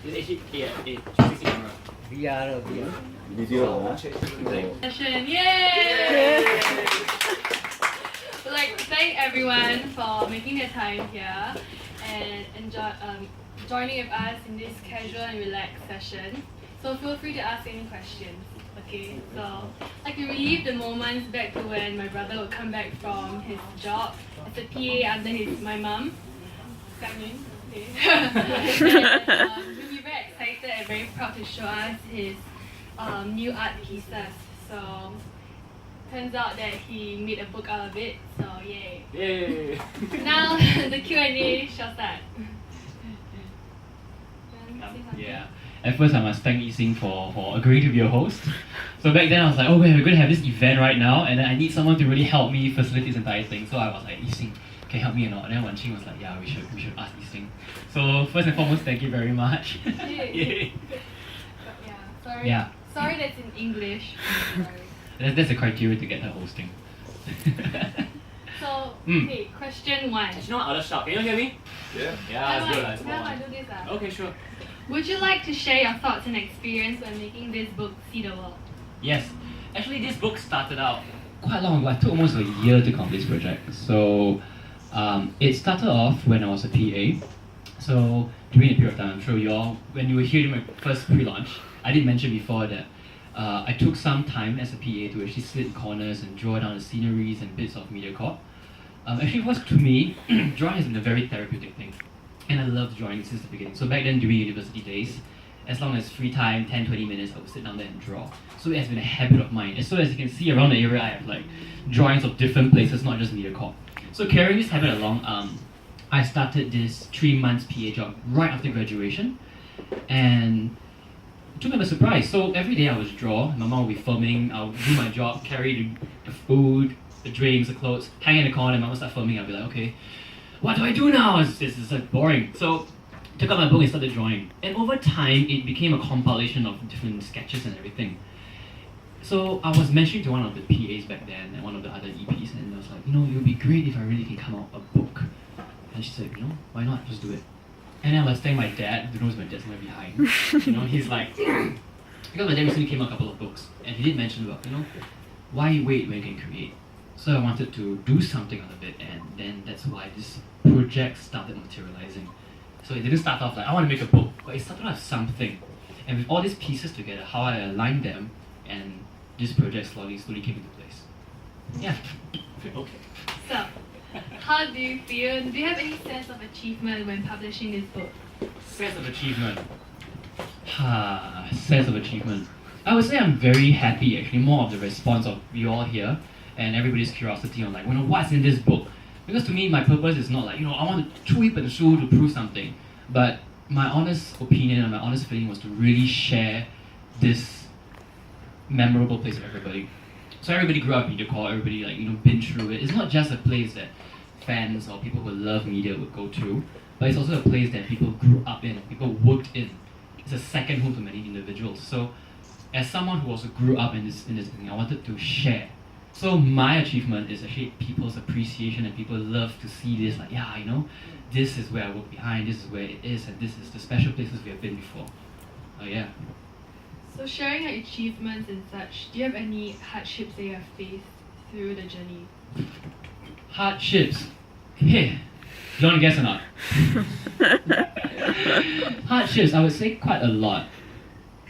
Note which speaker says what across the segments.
Speaker 1: It's actually a 360 camera.
Speaker 2: VR.
Speaker 3: Video.
Speaker 4: Session, yay! We'd like to thank everyone for making their time here and joining with us in this casual and relaxed session. So feel free to ask any questions. Okay, so like to relive the moments back to when my brother would come back from his job as a PA under my mum. Okay. And, he'll be very excited and very proud to show us his new art pieces. So turns out that he made a book out of it. So yay!
Speaker 1: Yay!
Speaker 4: Now the Q&A shall start.
Speaker 5: Yeah. At first, I must thank Yixing for agreeing to be a host. So back then, I was like, oh, we're going to have this event right now, and then I need someone to really help me facilitate this entire thing. So I was like, Yixing, can you help me or not? And then Wan Qing was like, yeah, we should ask Yixing. So first and foremost, thank you very much.
Speaker 4: Yay. Sorry that's in English. Sorry.
Speaker 5: That's the criteria to get her hosting.
Speaker 4: So, okay, question one.
Speaker 1: You know what? I'll just shout. Can you hear me?
Speaker 3: Yeah.
Speaker 1: Yeah, that's good. That's
Speaker 4: How do I
Speaker 1: good.
Speaker 4: do this?
Speaker 1: Okay, sure.
Speaker 4: Would you like to share your thoughts and experience when making this book see the world?
Speaker 5: Yes. Actually, this book started out quite long ago. I took almost a year to complete this project. So it started off when I was a PA. So during a period of time, I'm sure you all, when you were hearing my first pre-launch, I did mention before that I took some time as a PA to actually sit in corners and draw down the sceneries and bits of MediaCorp. Actually, it was to me, drawing has been a very therapeutic thing. And I loved drawing since the beginning. So back then during university days, as long as free time, 10-20 minutes, I would sit down there and draw. So it has been a habit of mine. And so as you can see around the area, I have like drawings of different places, not just MediaCorp. So carrying this habit along, I started this 3 months PA job right after graduation. And it took me by surprise. So every day I would draw, my mom would be filming, I'll do my job, carry the food, the drinks, the clothes, hang in the corner, and my mom would start filming, I'll be like, okay, what do I do now? It's like boring. So took out my book and started drawing. And over time, it became a compilation of different sketches and everything. So I was mentioning to one of the PAs back then and one of the other EPs, and I was like, it would be great if I really can come out a book. And she said, why not? Just do it. And then I was telling my dad, who knows my dad's somewhere behind. He's like, because my dad recently came out a couple of books, and he did mention about, why wait when you can create? So I wanted to do something out of it, and then that's why this project started materializing. So it didn't start off like, I want to make a book, but it started off something. And with all these pieces together, how I aligned them, and this project slowly came into place. Yeah.
Speaker 1: Okay.
Speaker 4: So, how do you feel? Do you have any sense of achievement when publishing this book?
Speaker 5: Sense of achievement. Sense of achievement. I would say I'm very happy actually, more of the response of you all here and everybody's curiosity on like, what's in this book? Because to me, my purpose is not like, I want to 出一本书 to prove something. But my honest opinion and my honest feeling was to really share this memorable place with everybody. So everybody grew up in MediaCorp, everybody been through it. It's not just a place that fans or people who love media would go to, but it's also a place that people grew up in, people worked in. It's a second home to many individuals. So as someone who also grew up in this thing, I wanted to share. So my achievement is actually people's appreciation, and people love to see this, like, this is where I work behind, this is where it is, and this is the special places we have been before. Yeah.
Speaker 4: So sharing your achievements and such, do you have any hardships that you have faced through the journey?
Speaker 5: Hardships. Hey, you want to guess or not? Hardships, I would say quite a lot.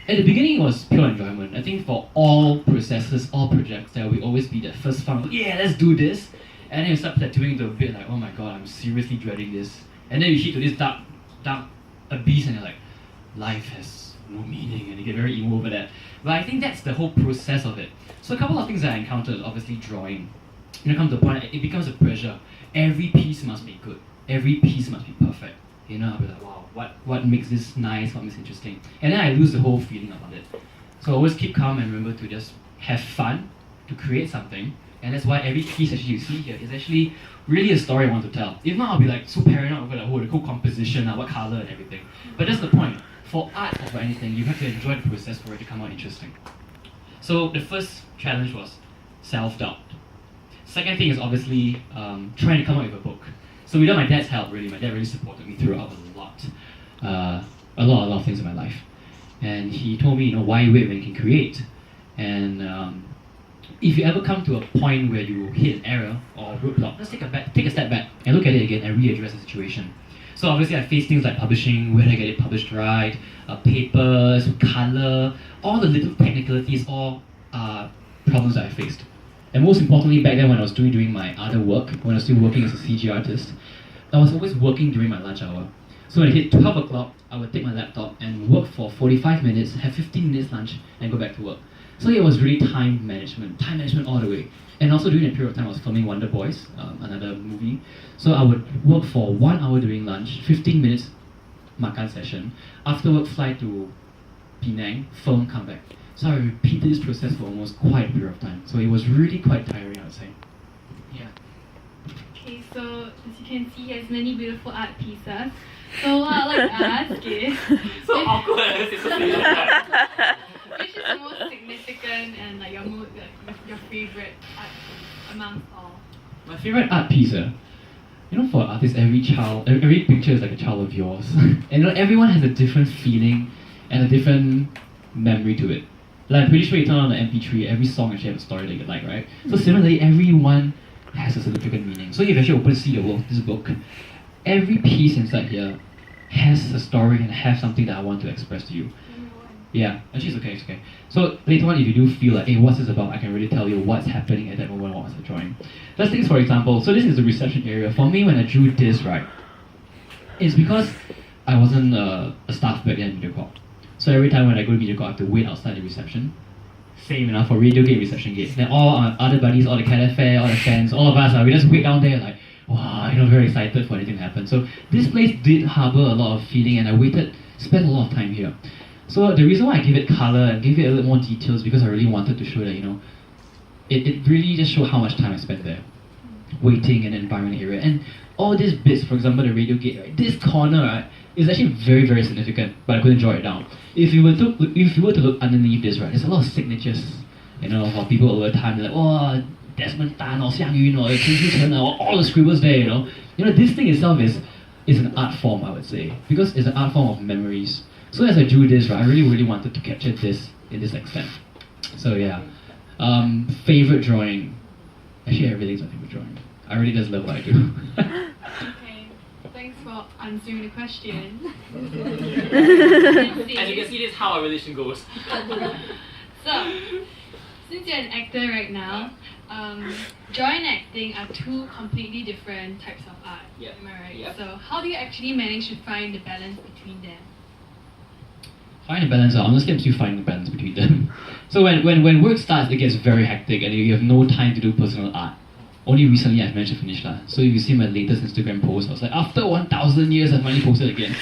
Speaker 5: At the beginning, it was pure enjoyment. I think for all processes, all projects, there will always be that first fun, yeah, let's do this. And then you start plateauing into a bit like, oh my god, I'm seriously dreading this. And then you hit to this dark abyss and you're like, life has no meaning, and you get very emo over that. But I think that's the whole process of it. So a couple of things that I encountered, obviously drawing. When it comes to a point, it becomes a pressure. Every piece must be good. Every piece must be perfect. I'll be like, wow, what makes this nice, what makes it interesting? And then I lose the whole feeling about it. So I always keep calm and remember to just have fun, to create something. And that's why every piece actually you see here is actually really a story I want to tell. If not, I'll be like so paranoid over the whole composition, what color and everything. But that's the point. For art or for anything, you have to enjoy the process for it to come out interesting. So the first challenge was self-doubt. Second thing is obviously trying to come up with a book. So without my dad's help, really, my dad really supported me throughout a lot of things in my life. And he told me, why wait when you can create? And if you ever come to a point where you hit an error or a roadblock, just take a step back and look at it again and readdress the situation. So obviously I face things like publishing, where do I get it published right, papers, colour, all the little technicalities, all are problems that I faced. And most importantly, back then when I was doing my other work, when I was still working as a CG artist, I was always working during my lunch hour. So when it hit 12 o'clock, I would take my laptop and work for 45 minutes, have 15 minutes lunch, and go back to work. So it was really time management all the way. And also during that period of time, I was filming Wonder Boys, another movie. So I would work for 1 hour during lunch, 15 minutes makan session. After work, fly to Penang, film, come back. So I repeated this process for almost quite a period of time. So it was really quite tiring, I would say. Yeah.
Speaker 4: Okay, so as you can see, he has many beautiful art pieces. So what I'd like to ask is,
Speaker 1: So awkward. It's so
Speaker 4: which is the most significant and like your favorite art piece amongst all?
Speaker 5: My favorite art piece, for artists, every picture is like a child of yours. And everyone has a different feeling and a different memory to it. Like I'm pretty sure you turn on the MP3, every song actually has a story that you like, right? So similarly, everyone has a significant meaning. So if you actually open See the World, this book, every piece inside here has a story and has something that I want to express to you. Yeah, actually it's okay. So later on, if you do feel like, hey, what's this about? I can really tell you what's happening at that moment while I was drawing. Let's take this for example. So this is the reception area. For me, when I drew this, right, it's because I wasn't a staff back then in MediaCorp. So every time when I go to MediaCorp, I have to wait outside the reception. Same enough for Radio Gate reception gate. Then all our other buddies, all the Cat Fair, all the fans, all of us, we just wait down there like, wow, very excited for anything to happen. So this place did harbour a lot of feeling, and I spent a lot of time here. So the reason why I gave it colour and gave it a little more details because I really wanted to show that, it really just showed how much time I spent there, waiting in the environment area. And all these bits, for example, the radio gate, right, this corner, right, is actually very, very significant, but I couldn't draw it down. If you were to look underneath this, right, there's a lot of signatures, for people over time, like, oh, Desmond Tan or Xiang Yun or Chen Shuchen or all the scribbles there, this thing itself is an art form, I would say, because it's an art form of memories. So as I drew this, right, I really, really wanted to capture this in this extent. So yeah, favorite drawing. Actually, everything's my favorite drawing. I really just love what I do.
Speaker 4: Okay, thanks for answering the question.
Speaker 1: As you can see, this is how our relation goes.
Speaker 4: So, since you're an actor right now, drawing and acting are two completely different types of art.
Speaker 1: Yeah.
Speaker 4: Am I right?
Speaker 1: Yeah.
Speaker 4: So, how do you actually manage to find the balance between them?
Speaker 5: Find a balance. Honestly, I'm still finding the balance between them. So when work starts, it gets very hectic and you have no time to do personal art. Only recently I've managed to finish that. So if you see my latest Instagram post, I was like, after 1,000 years I finally posted again.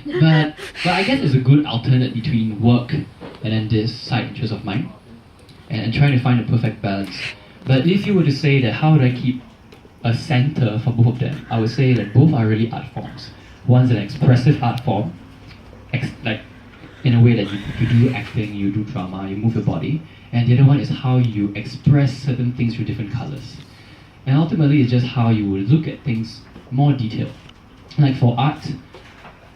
Speaker 5: But I guess it's a good alternate between work and then this side interest of mine. And trying to find a perfect balance. But if you were to say that how do I keep a center for both of them, I would say that both are really art forms. One's an expressive art form, like in a way that you do acting, you do drama, you move your body, and the other one is how you express certain things through different colours. And ultimately it's just how you would look at things more detailed. Like for art,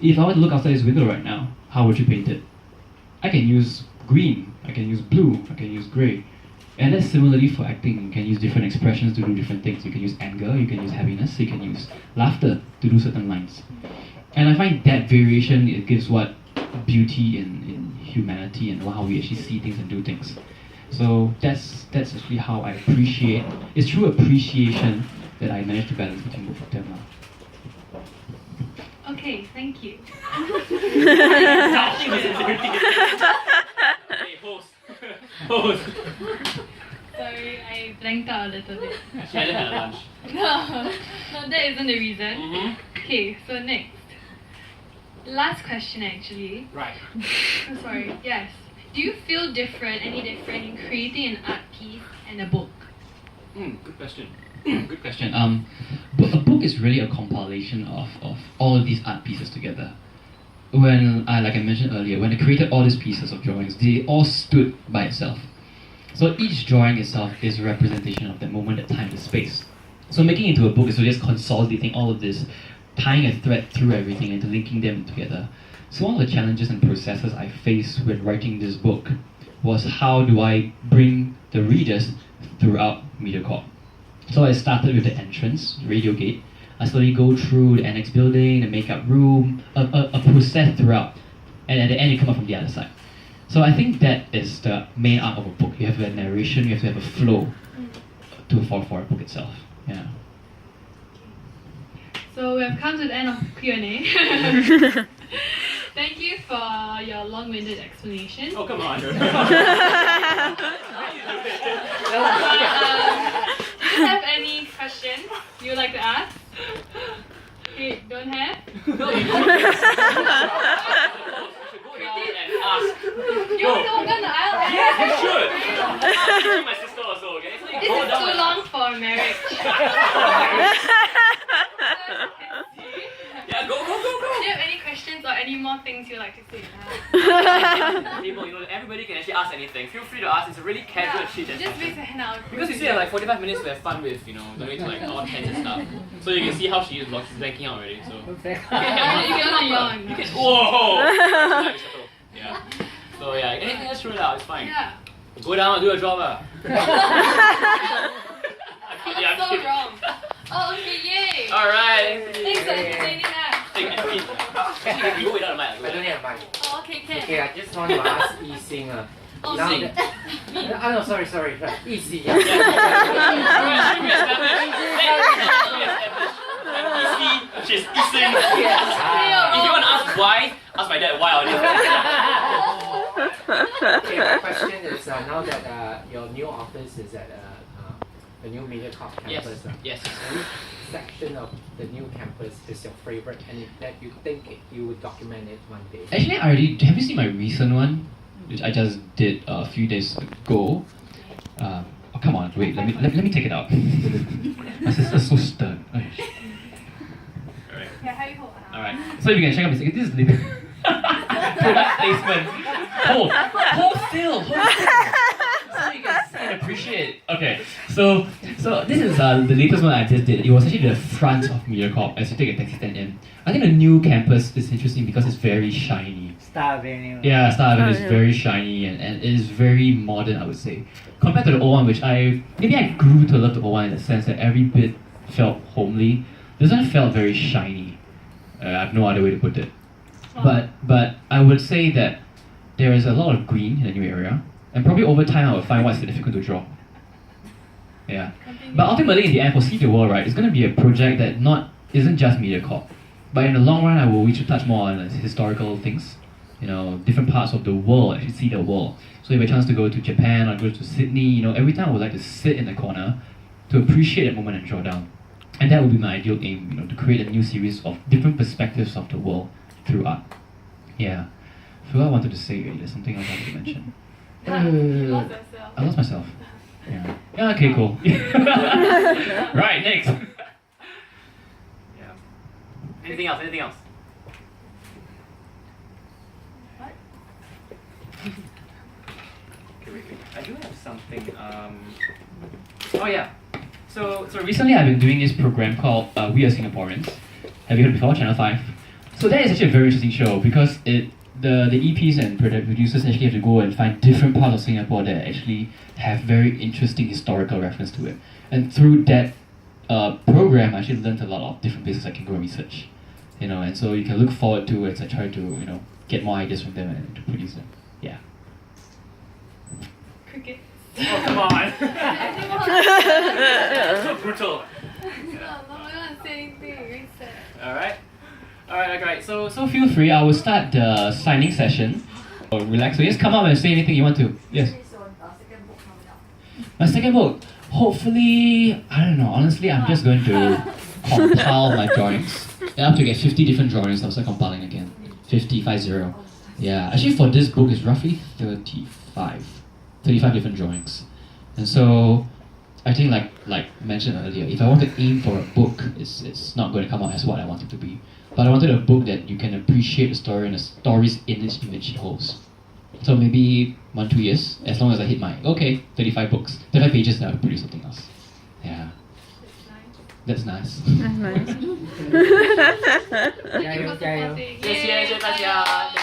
Speaker 5: if I were to look outside this window right now, how would you paint it? I can use green, I can use blue, I can use grey. And that's similarly for acting. You can use different expressions to do different things. You can use anger, you can use happiness, you can use laughter to do certain lines. And I find that variation, it gives what beauty in humanity and how we actually see things and do things. So that's actually how I appreciate. It's through appreciation that I managed to balance between both of them now.
Speaker 4: Okay, thank you.
Speaker 1: Hey, host. Host.
Speaker 4: Sorry, I blanked out a little bit.
Speaker 1: Actually, I just had a lunch.
Speaker 4: No, that isn't the reason.
Speaker 1: Mm-hmm.
Speaker 4: Okay, so next. Last question actually.
Speaker 1: Right.
Speaker 4: Oh, sorry, yes. Do you feel any different in creating an art piece and a book?
Speaker 1: Good question.
Speaker 5: Good question. A book is really a compilation of all of these art pieces together. Like I mentioned earlier, when I created all these pieces of drawings, they all stood by itself. So each drawing itself is a representation of that moment, that time, the space. So making it into a book is just consolidating all of this, tying a thread through everything and linking them together. So one of the challenges and processes I faced when writing this book was how do I bring the readers throughout MediaCorp. So I started with the entrance, Radio Gate. I slowly go through the annex building, the makeup room, a process throughout. And at the end, you come out from the other side. So I think that is the main arc of a book. You have a narration, you have to have a flow for a book itself. Yeah.
Speaker 4: So we have come to the end of Q&A. Thank you for your long-winded explanation.
Speaker 1: Oh, come on.
Speaker 4: Do you have any questions you would like to ask? Okay, don't have?
Speaker 1: No, you should go down and ask.
Speaker 4: You want to go on the aisle?
Speaker 1: Yes, you should. I'm teaching my sister also, okay? So you
Speaker 4: This
Speaker 1: go
Speaker 4: is
Speaker 1: down
Speaker 4: too
Speaker 1: and
Speaker 4: long for marriage.
Speaker 1: Yeah, go.
Speaker 4: Do you have any questions or any more things you'd like to say?
Speaker 1: Table, you know, everybody can actually ask anything. Feel free to ask. It's a really casual chit chat.
Speaker 4: Just raise your hand out.
Speaker 1: Because you still have like 45 minutes to have fun with, you know, don't need to like all hands and stuff. So you can see how she is she's blanking out already. So
Speaker 4: You cannot yawn.
Speaker 1: you can. Whoa! Yeah. So yeah, anything else throw it out. It's fine.
Speaker 4: Yeah.
Speaker 1: Go down, do a job. Yeah,
Speaker 4: That's so wrong. Oh, okay, yay.
Speaker 1: Alright.
Speaker 4: Thanks for entertaining us.
Speaker 1: Actually, you go without a mic.
Speaker 2: I don't have mic.
Speaker 4: Oh, okay, can.
Speaker 2: Okay, I just want to ask Yi Xing.
Speaker 4: Oh,
Speaker 2: now
Speaker 1: Xing.
Speaker 2: that- no, sorry. Yi Xing.
Speaker 1: Yeah. She's Yi-Xing. If you want to ask why, ask my dad why
Speaker 2: Okay, my question is now that your new office is at the new MediaCorp
Speaker 1: Yes.
Speaker 2: campus.
Speaker 1: Yes.
Speaker 2: Which section of the new campus is your favorite and that you think you would document it one day?
Speaker 5: Actually, I already have you seen my recent one, which I just did a few days ago. Oh come on, wait, let me take it out. My sister's so stern.
Speaker 1: Alright.
Speaker 4: Yeah, how you hold?
Speaker 5: Alright, so if you can check out my second, this is the product placement. Hold still. So you can see and appreciate. Okay, so this is the latest one I just did. It was actually the front of MediaCorp as you take a taxi stand in. I think the new campus is interesting because it's very shiny.
Speaker 3: Star Avenue.
Speaker 5: Yeah, Star Avenue is very shiny and it is very modern, I would say. Compared to the old one, which I grew to love the old one in the sense that every bit felt homely. This one felt very shiny. I have no other way to put it. But I would say that there is a lot of green in the new area, and probably over time I will find what's significant to draw. Yeah. But ultimately, in the end, for See the World, right, it's going to be a project that isn't just MediaCorp. But in the long run, I will wish to touch more on historical things. You know, different parts of the world, actually see the world. So if I have a chance to go to Japan or go to Sydney, you know, every time I would like to sit in the corner to appreciate that moment and draw down. And that would be my ideal aim, you know, to create a new series of different perspectives of the world through art. Yeah. I forgot what I wanted to say really. There's something else I wanted to mention.
Speaker 4: You lost yourself.
Speaker 5: I lost myself. Yeah. Yeah, okay, cool. Right, next.
Speaker 1: Yeah. Anything else?
Speaker 4: What?
Speaker 1: Okay, wait. I do have something. Oh yeah.
Speaker 5: So recently I've been doing this program called We Are Singaporeans. Have you heard before? Channel 5. So that is actually a very interesting show because the EPs and producers actually have to go and find different parts of Singapore that actually have very interesting historical reference to it. And through that program, I actually learned a lot of different places I can go and research. You know, and so you can look forward to it as I try to, you know, get more ideas from them and to produce them. Yeah.
Speaker 4: Cricket.
Speaker 1: Oh come on. So brutal.
Speaker 4: No, I don't say anything. Very sad.
Speaker 1: Alright.
Speaker 5: So feel free. I will start the signing session. Or relax. So just come up and say anything you want to. Yes. My second book. Hopefully, I don't know. Honestly, I'm just going to compile my drawings. I have to get 50 different drawings. I'll start compiling again. 50. Yeah. Actually, for this book, it's roughly 35 different drawings. And so, I think like mentioned earlier, if I want to aim for a book, it's not going to come out as what I want it to be. But I wanted a book that you can appreciate the story and the stories in its image it holds. So maybe 1-2 years, as long as I hit my 35 pages, then I'll produce something else. Yeah. That's nice.
Speaker 3: That's nice.
Speaker 4: Thank you for supporting.
Speaker 1: 谢谢大家。